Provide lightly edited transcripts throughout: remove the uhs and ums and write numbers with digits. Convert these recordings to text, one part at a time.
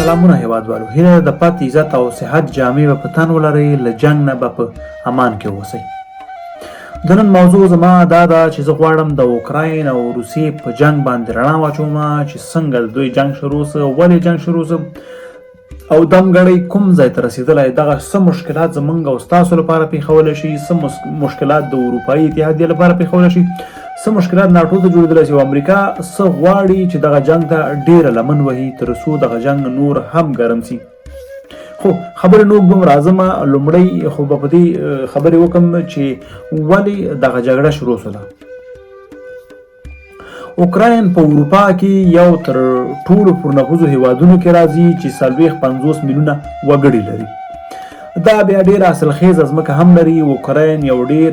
سلامونه هیوادوالو، هیله د پات عزت او صحت جامې به په تن ولرئ، له جنګ نه به په امان کې اوسئ. د نن موضوع زما دا ده چې زه غواړم د اوکراین او روسیې په جنګ باندې رڼا واچوم چې څنګه د دوی جنګ شروع سه، ولې جنګ شروع سه او دمګړی کوم ځای ته رسېدلی، دغه څه مشکلات زموږ او ستاسو لپاره پېښولی شي، څه مشکلات د اروپایي اتحادیې لپاره پېښولی شي، څه مشکلات ناټو ته جوړېدلی شي او امریکا څه غواړي چې دغه جنګ ته ډېره لمن وهي تر څو دغه جنګ نور هم ګرم سي. خو خبرې نور بم راځم، لومړی خو به په دې خبرې وکړم چې ولې دغه جګړه شروع شوله. اوکراین په اروپا کې یو تر ټولو پرنفوذو هیوادونو کې راځي چې 40-50 میلیونه وګړي لري. دا بیا ډېر حاصلخیزه ځمکه هم لري. اوکراین یو ډېر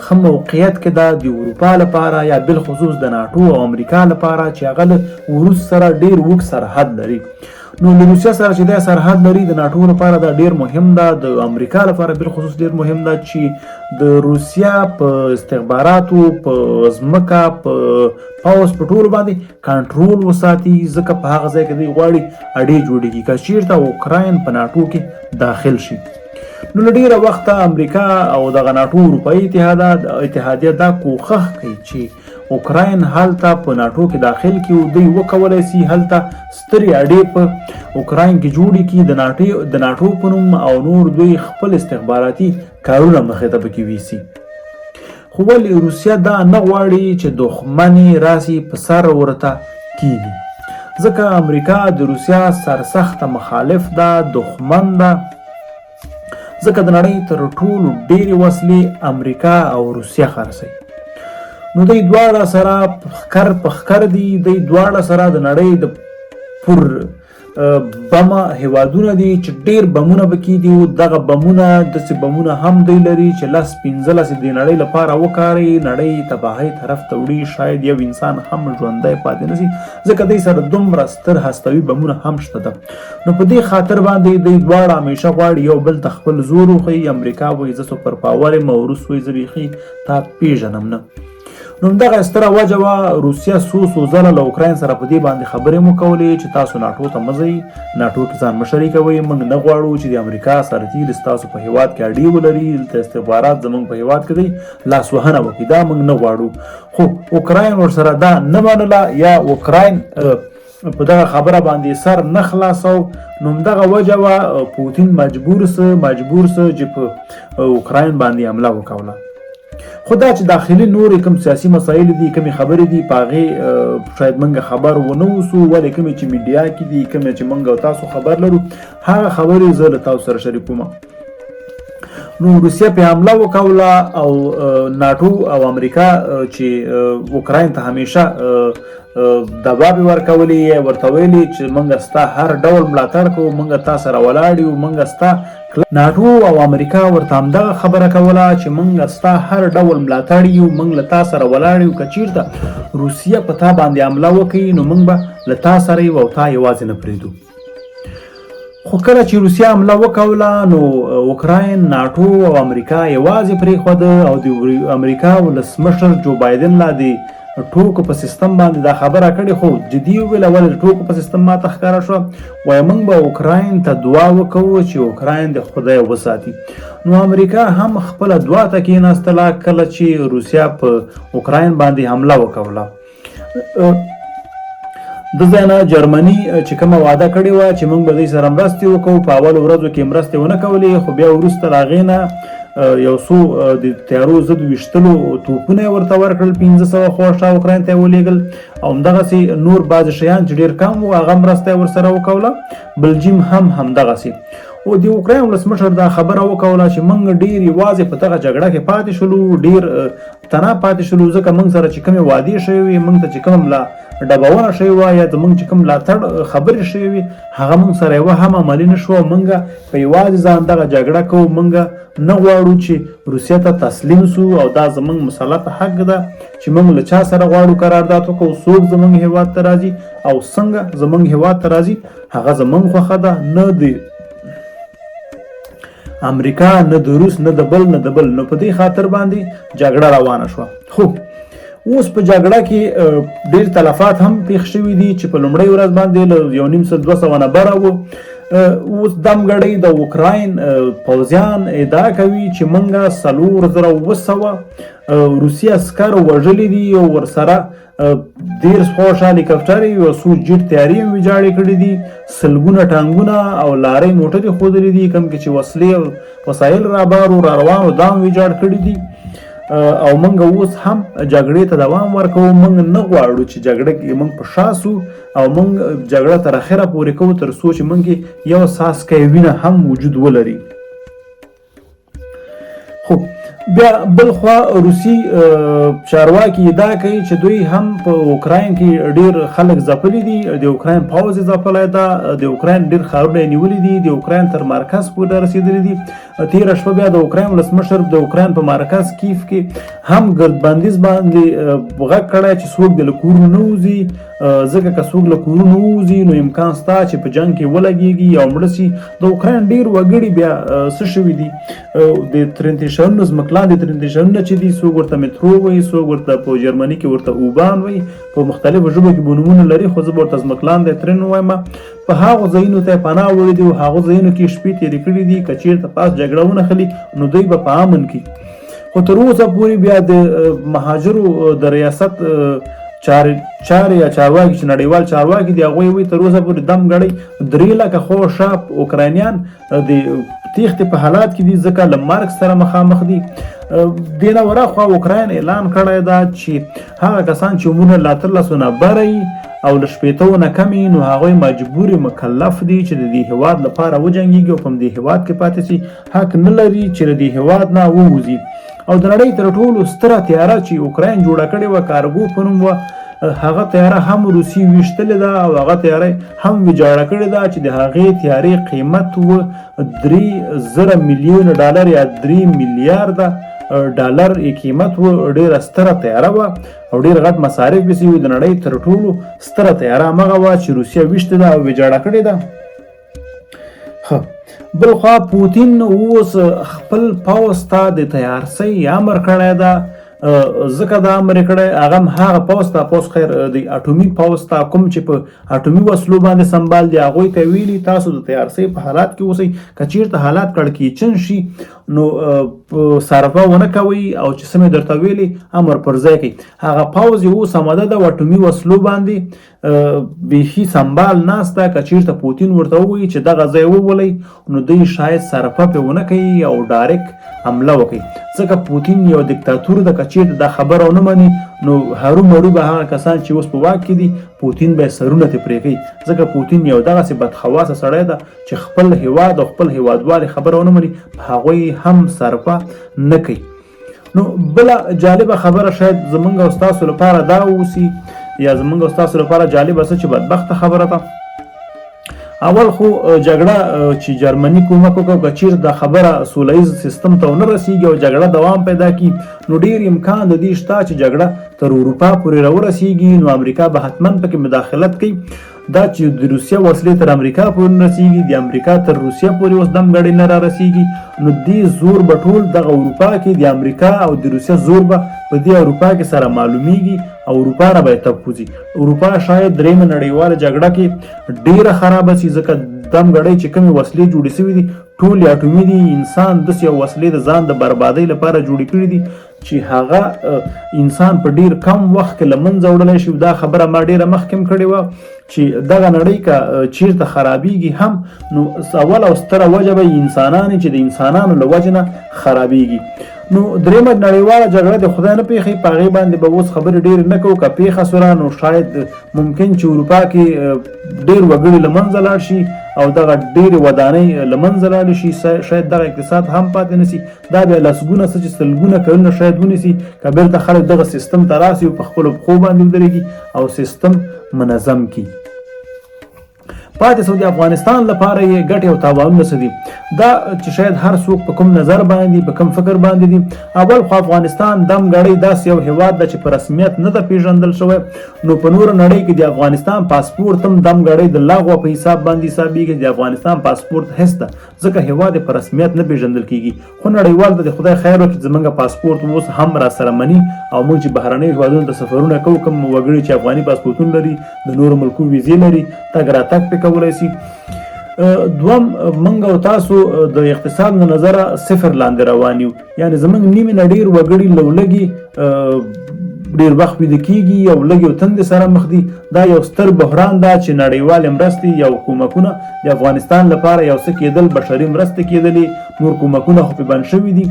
ښه موقعیت کې ده د اروپا لپاره یا بالخصوص د ناټو او امریکا لپاره چې هغه له روس سره ډېر اوږد سرحد لري. نو له روسیه سره چې دا سرحد لري د ناټو لپاره دا ډېر مهم ده، د امریکا لپاره بالخصوص ډېر مهم ده چې د روسیه په استخباراتو، په ځمکه، په پوځ، په ټولو باندې کنټرول وساتي، ځکه په هغه ځای کې دوی غواړي اډې جوړېږي که چېرته اوکراین په ناټو کې داخل شي. نو له ډېره وخته امریکا او دغه ناټو اروپایي اتحادیه دا کوښښ کوي چې اوکراین هلته په ناټو کې داخل کړي او دوی وکولی سي هلته سترې اډې په اوکراین کې جوړې کړي د ناټو په نوم او نور دوی خپل استخباراتي کارونه مخې ته پکې ویسي. خو ولې روسیه دا نه غواړي چې دښمن یې راسي په سر ورته کیني، ځکه امریکا د روسیه سرسخته مخالف ده، دښمن ده، ځکه د نړۍ تر ټولو ډېرې وسلې امریکا او روسیه خرڅوي. نو دوی دواړه سره ښکر په ښکر دي، دوی دواړه سره د نړۍ د پر بمه هیوادونه دي چې ډېر بمونه پکې دي او دغه بمونه داسې بمونه هم دوی لري چې 10-15 د نړۍ لپاره وکاروي، نړۍ تباهۍ طرف ته وړي، شاید یو انسان هم ژوندی پاتې نه شي، ځکه دوی سره دومره ستر هستوي بمونه هم شته ده. نو په دې خاطر باندې دوی دواړه همیشه غواړي یو بل ته خپل زور وښیي. امریکا وایي زه سوپر پاور یم او روس وایي زه بیخي تا پیژنم نه. نو همدغه ستره وجه وه روسیه څو ځله له اوکراین سره په دې باندې خبرې مو کولې چې تاسو ناټو ته مه ځئ، ناټو کې ځان مه شریکوئ، موږ نه غواړو چې د امریکا سرتیري ستاسو په هیواد کې اډې ولري، دلته استخبارات زموږ په هیواد کې دی لاسوهنه وکړي، دا موږ نه غواړو. خو اوکراین ورسره دا نه منله یا اوکراین په دغه خبره باندې سر نه خلاصو. نو همدغه وجه وه پوتین مجبور سه چې په اوکراین باندې حمله وکوله. خو دا چې داخلي نورې کوم سیاسي مسایل دي، کومې خبرې دي په هغې شاید موږ خبر ونه اوسو، ولې کومې چې میډیا کې دي، کومې چې موږ او تاسو خبر لرو، هغه خبرې زه له تاسو سره شریکوم. نو روسیه پې حمله وکوله او ناټو او امریکا چې اوکراین ته همیشه دباب ورکولی، ورته ویلي چې موږ ستا هر ډول ملاتړ کوو، موږ تا سره ولاړ یو، موږ ستا ناټو او امریکا ورته همدغه خبره کوله چې موږ ستا هر ډول ملاتړ یو، موږ له تا سره ولاړ یو، که چېرته روسیه په تا باندې حمله وکړي نو موږ به له تا سره یو او تا یوازې نه پرېږدو. خو کله چې روسیه حمله وکوله نو اوکراین ناټو او امریکا یوازې پرېښوده او د امریکا ولسمشر جو بایدن لا د ټوکو په سیستم باندې دا خبره کړې، خو جدي وویله ولې د ټوکو په سیستم ماته ښکاره شوه، وایي موږ به اوکراین ته دعا وکوو چې اوکراین د خدای وساتي. نو امریکا هم خپله دعا ته کېناستله کله چې روسیه په اوکراین باندې حمله وکوله. د ځای نه جرمني چې کومه وعده کړې وه چې موږ به دوی سره مرستې وکړو، په اولو ورځو کې مرستې ونه کولې، خو بیا وروسته له هغې نه یو څو د تیارو ضد ویشتلو توپونه یې ورته ورکړل، 1500 خوا اوکراین ته یې ولېږل او همدغسې نور بعضې شیان چې ډېر کم وو هغه مرسته یې ورسره وکوله. بلجیم هم همدغسې. او د اوکراین ولسمشر دا خبره وکوله چې موږ ډېر یوازې په دغه جګړه کې پاتې شولو، ډېر تنها پاتې شولو، ځکه موږ سره چې کومې وعدې شوې وې، موږ ته چې کومه ملا ډبونه شوې وه یا زموږ چې کوم ملاتړ خبرې شوې وې هغه موږ سره یوه هم عملي نه شوه. موږ په یوازې ځان دغه جګړه کوو، موږ نه غواړو چې روسیه ته تسلیم سو او دا زموږ مسلط حق ده چې موږ له چا سره غواړو قرارداد وکړو، څوک زموږ هیواد ته راځي او څنګه زموږ هیواد ته راځي هغه زموږ خوښه ده، نه د امریکا، نه د روس، نه د بل. نو په دې خاطر باندې جګړه روانه شوه. خو اوس په جګړه کې ډېر تلفات هم پیښ شوي دي چې په لومړۍ ورځ باندې له 1.5 نه بره وو. اوس دمګړۍ د اوکراین پوځیان ادعا کوي چې موږ 4200 روسي عسکر وژلي دي او ورسره 10 خوش هلیکاپټرې او څو جیټ تیارې هم ویجاړې کړي دي، سلګونه ټانګونه او لارۍ موټرې ښودلې دي، کوم کې چې وسلې او وسایل رابارو را روانو دا هم ویجاړ کړي دي. او موږ اوس هم جګړې ته دوام ورکوو. موږ نه غواړو چې جګړه کې موږ په شا سو او موږ جګړه تر اخره پورې کوو تر څو چې موږ یو څاڅکی وینه هم وجود ولري. خو بیا بلخوا روسي چارواکي ادعا کوي چې دوی هم په اوکراین کې ډیر خلک ځپلي دي، د اوکراین پوځ یې ځپلی ده، د اوکراین ډیر ښارونه یې نیولي دي، د اوکراین تر مرکز پورې رسېدلي دي. تېره شپه بیا د اوکراین ولسمشر د اوکراین په مرکز کیف کې هم ګردبندیز باندې غږ کړی چې څوک د له کورونو نه وځي، ځکه که څوک له کورونو ووځي نو امکان شته چې په جنګ کې ولګېږي او مړه شي. د اوکراین ډېر وګړي بیا څه شوي دي، د ترنتې ښارونو ځمکلاندې ترنتې ښارونه چې دي، څوک ورته مترو وایي، څوک ورته په جرمني کې ورته اوبان وایي، په مختلفو ژبو کې به نومونه لري، خو زه به ورته ځمکلاندی ترن وایم. په هغو ځایونو ته یې پناه وړي دي او هغو ځایونو کې شپې تېرې کړي دي. که چېرته پاس جګړه ونښلي نو دوی به په امن کې. خو تر اوسه پورې بیا د مهاجرو د ریاست چارې یا چارواکي چې نړیوال چارواکي دي هغوی وایي تر اوسه پورې دمګړۍ 3 لکه خوشا اوکراینیان د تیښتې په حالات کې دي، ځکه له مرګ سره مخامخ دي. دې نه ورهاخوا اوکراین اعلان کړی ده چې هغه کسان چې عمرونه له 13 نه بره او له 80 نه کم نو هغوی مجبور مکلف دي چې د دې هېواد لپاره وجنګېږي او په همدې هېواد کې پاتې شي، حق نه لري چې له دې هېواد نه ووځي. او د نړۍ تر ټولو ستره تیاره چې اوکراین جوړه کړې وه کارګو په نوم وه، هغه تیاره هم روسي ویشتلې ده او هغه تیاره هم ویجاړه کړې ده چې د هغې تیارې قیمت و 3,000 ملیون ډالر یا 3 میلیارده ډالر یې قیمت و. ډېره ستره تیاره وه او ډېر غټ مصارف پسې وي. د نړۍ تر ټولو ستره تیاره همغه وه چې روسیه ویشتې ده او ویجاړه کړې ده. بلخوا پوتین اوس خپل پوځ ته د تیارسۍ امر کړی ده، ځکه دا امر یې کړی هغه هم هغه پوځ ته، پوځ خیر د اټومي پوځ ته کوم چې په اټومي وسلو باندې سنبال دي، هغوی ته ویلي تاسو د تیارسۍ په حالات کې اوسئ، که چېرته حالات کړکېچن شي نو صرفه ونه کوئ او چې څه مې درته ویلي امر پر ځای کوئ. هغه پوځ یې اوس آماده ده اټومي وسلو باندې بیخي سنبال ناست ده. که چېرته پوتین ورته ووایي چې دغه ځای وولئ نو دوی شاید صرفه پرې ونه کوي او ډایرکټ حمله وکړي، ځکه پوتین یو دیکتاتور ده. که چېرته دا خبره ونه مني نو هرومرو به هغه کسان چې اوس په واک کې دي پوتین به یې سرونه ترې پرې کوي، ځکه پوتین یو دغسې بدخواسه سړی ده چې خپل هېواد او خپل هېوادوالې خبره ونه مني په هغوی هم صرفه نه کوي. نو بله جالبه خبره شاید زمونږ او ستاسو لپاره دا اوسي یا زمونږ او ستاسو لپاره جالبه څه چې بدبخته خبره ده. اول خو جګړه چې جرمني کومک وکړو، که چېرته دا خبره سوله ییز سیستم ته ونه رسېږي او جګړه دوام پیدا کړي نو ډېر امکان د دې شته چې جګړه تر اروپا پورې راورسېږي، نو امریکا به حتما پکې مداخلت کوي. دا چې د روسیه وسلې تر امریکا پورې نه رسېږي، د امریکا تر روسیه پورې اوس دمګړۍ نه را رسېږي، نو دې زور به ټول دغه اروپا کې د امریکا او د روسیه زور به په دې اروپا کې سره معلومیږي او اروپا نه به یې تب کوځي. اروپا شاید درېیمه نړیواله جګړه کې ډېره خرابه شي، ځکه دمګړۍ چې کومې وسلې جوړې شوي دي ټولې اټومي دي. انسان داسې یو وسلې د ځان د بربادۍ لپاره جوړې کړي دي چې هغه انسان په ډېر کم وخت کې له منځه وړلی شي. دا خبره ما ډېره مخکې هم کړې وه چې دغه نړۍ که چېرته خرابېږي هم نو اول او ستره وجه به انسانان چې د انسانانو له وجې نه خرابېږي. نو درېیمه نړیواله جګړه د خدای نه پیښوي، په هغې باندې به اوس خبرې ډېرې نه کوو. که پیښه سوله نو شاید ممکن چې اروپا کې ډېر وګړي له منځه لاړ شي او دغه ډېرې ودانۍ له منځه لاړې شي، شاید دغه اقتصاد هم پاتې نه شي. دا بیا لسګونه څه چې سلګونه کلونه شاید ونیسي که بېرته خلک دغه سیستم ته راسي او په خپلو پښو باندې ودرېږي او سیستم منظم کړي. پاتې شو د افغانستان لپاره یې ګټې او تاوانونه څه دي. دا چې شاید هر څوک په کوم نظر باندې په کوم فکر باندې دي. اول خو افغانستان دم ګړی داسې یو هیواد ده چې په رسمیت نه ده پیژندل شوی، نو په نور نړۍ کې د افغانستان پاسپورت هم دم ګړی د لغوه په حساب باندې حسابېږي. د افغانستان پاسپورت هیڅ ده ځکه هیواد په رسمیت نه پیژندل کیږي. خو نړیوال ته د خدای خیر وکړي زمونږ پاسپورت اوس هم را سره مني او موږ چې بهرنیو هیوادونو ته سفرونه کوو، کوم وګړي چې افغاني پاسپورتونه لري د نورو ملکو ویزې لري تګ راتګ پې کولی شي. دوم موږ او تاسو د اقتصاد له نظره صفر لاندې روان یو، یعنې زموږ نیمې نه ډېر وګړي لولږي ډېر وخت ویده کېږي او لږ یو تندې سره مخ دي. دا یو ستر بحران ده چې نړیوالې مرستې یا کومکونه د افغانستان لپاره یو څه کېدل، بشري مرستې کېدلې، نور کومکونه خو پې بند شوي دي.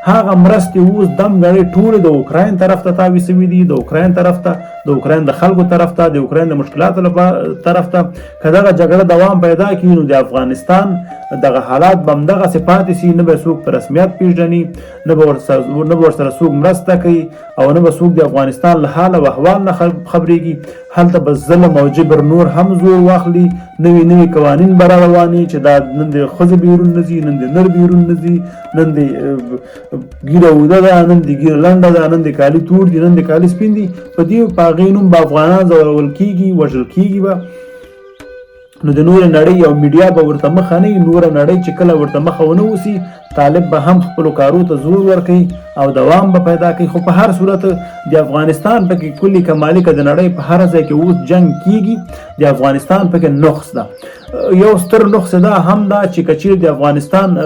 هغه مرستې اوس دم ګړی ټولې د اوکراین طرف ته تاوې سوي دي، د اوکراین طرف ته، د اوکراین د خلکو طرف ته، د اوکراین د مشکلاتو طرف ته. که دغه جګړه دوام پیدا کړي نو د افغانستان دغه حالات به همدغسې پاتې سي، نه به څوک په رسمیت پیژني، نه به ورسره څوک مرسته کوي او نه به څوک د افغانستان له حال او احوال نه خبرېږي. هلته به ظلم او جبر نور هم زور واخلي، نوي نوي قوانین به را رواني چې دا نن د ښځې بیرون نه ځي، نن د نر بیرون نه ځي، نن د ګیره اوده ده، نن د ګیره لنډه ده، نن د کالي تور دي، نن د کالي سپین دي. په دې په هغې نوم به افغانان ځورول کېږي، وژل کېږي به. نو د نورې نړۍ او میډیا به ورته مخه نه وي. نوره نړۍ چې کله ورته مخه ونه اوسي، طالب به هم خپلو کارو ته زور ورکوي او دوام به پیدا کوي. خو په هر صورت د افغانستان پکې کلي کمالي که د نړۍ په هر ځای کې اوس جنګ کېږي، د افغانستان پکې نقص ده. یو ستر نقص دا هم ده چې که چیرې د افغانستان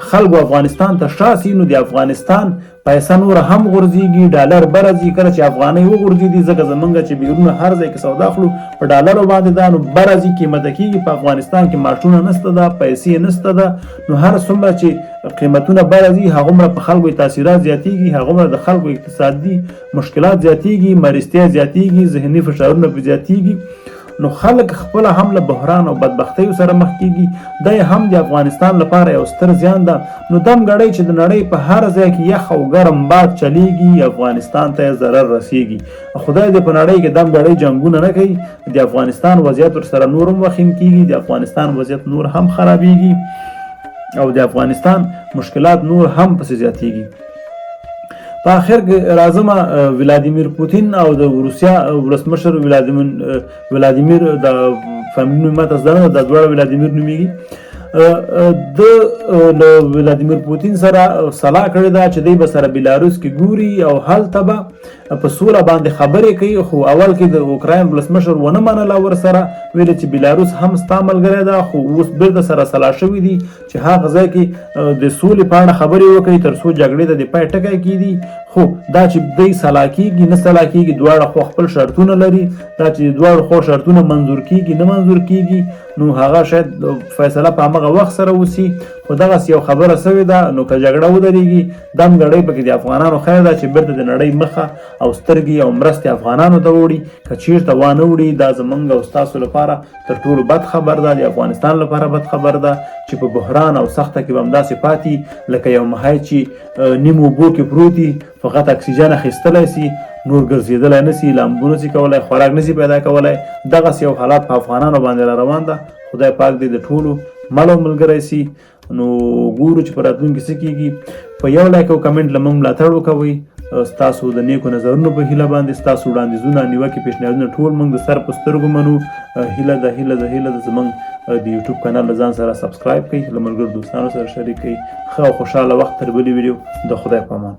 خلکو افغانستان ته شاسي نو د افغانستان پیسه نور هم غورځېږي، ډالر به راځي. کله چې افغانۍ وغورځېدي ځکه زمونږ چې بیرونه هر ځای کې سودا خلو په ډالرو باندې ده، نو به راځي قیمته کېږي. په افغانستان کې ماشونه نشته ده، پیسې نشته ده، نو هر څومره چې قیمتونه به راځي هغومره په خلکو تاثیرات زیاتېږي، هغومره د خلکو اقتصادي مشکلات زیاتېږي، مرستیا زیاتېږي، ذهني فشارونه پرې زیاتېږي. نو خلک خپله هم له بحران او بدبختیو سره مخ کېږي. دا هم د افغانستان لپاره یو ستر زیان ده. نو دم ګړی چې د نړۍ په هر ځای کې یخ او ګرم باد چلیږي، افغانستان ته ضرر رسیږي. خدای دې په نړۍ کې دم ګړی جنګونه نه کوي. د افغانستان وضعیت ورسره نور هم وخیم کېږي، د افغانستان وضعیت نور هم خرابېږي او د افغانستان مشکلات نور هم پسې زیاتېږي. په آخر کې راځم ولادیمیر پوتین او د روسیا ولسمشر ولادیمیر د فامیل نوم ماته زده نه ده، د دواړه ولادیمیر نومېږي. د له ولادیمیر پوتین سره صلاح کړې ده چې دی به سره بیلاروس کې ګوري او هلته به په سوله باندې خبرې کوي. خو اول کې د اوکراین ولسمشر ونه منله ورسره، ویل چې بیلاروس هم ستا ملګری ده، خو اوس بیرته سره صلاح شوي دي چې هغه ځای کې د سولې په اړه خبرې وکړي تر څو جګړې ته د پای ټکی کېږي. خو دا چې دی صلاح کېږي نه صلاح کېږي، دواړه خو خپل شرطونه لري. دا چې دواړو خو شرطونه منظور کېږي نه منظور کېږي، نو هغه شاید فیصله په همغه وخت سره وسي. خو دغسې یو خبره سوې ده، نو که جګړه ودرېږي دم ګړی پکې د افغانانو خیر ده چې بیرته د نړۍ مخه او سترګې او مرستې افغانانو ته وړي. که چیرته وانه وړي دا زموږ او ستاسو لپاره تر ټولو بد خبر ده، د افغانستان لپاره بد خبر ده چې په بحران او سخته کې به همداسې پاتې لکه یو مهی چې نیم اوبو کې پروت دي، فقط اکسیجن اخیستلی سي، نور ګرځېدلی نه سي، لامبو نه سي کولی، خوراک نه سي پیدا کولی. دغسې یو حالات په افغانانو باندې را روان ده. خدای پاک دې د ټولو مل او ملګری سي. نو ګورو چې په راتلونکي څه کېږي. په یو لایک او کمنټ له موږ ملاتړ وکوئ. ستاسو د نیکو نظرونو په هیله باندې ستاسو وړاندیزونه، نیوکې، پیشنهادونه ټول موږ د سر په سترګو منو. هیله ده زموږ د یوټیوب کانال له ځان سره سبسکرایب کړئ، له ملګرو دوستانو سره شریک کړئ. ښه او خوشحاله وخت تر بلې ویډیو. د خدای په امان.